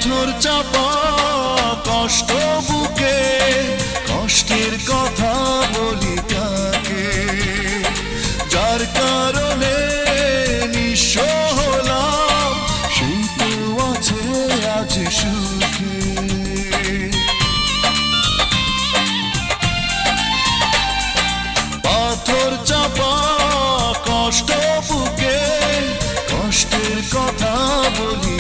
পাথর চাপা কষ্ট বুকে, কষ্টের কথা বলি কাকে, যার কারণে নিঃস্ব হলাম সেই তো আছে আজ সুখে। পাথর চাপা কষ্ট বুকে, কষ্টের কথা বলি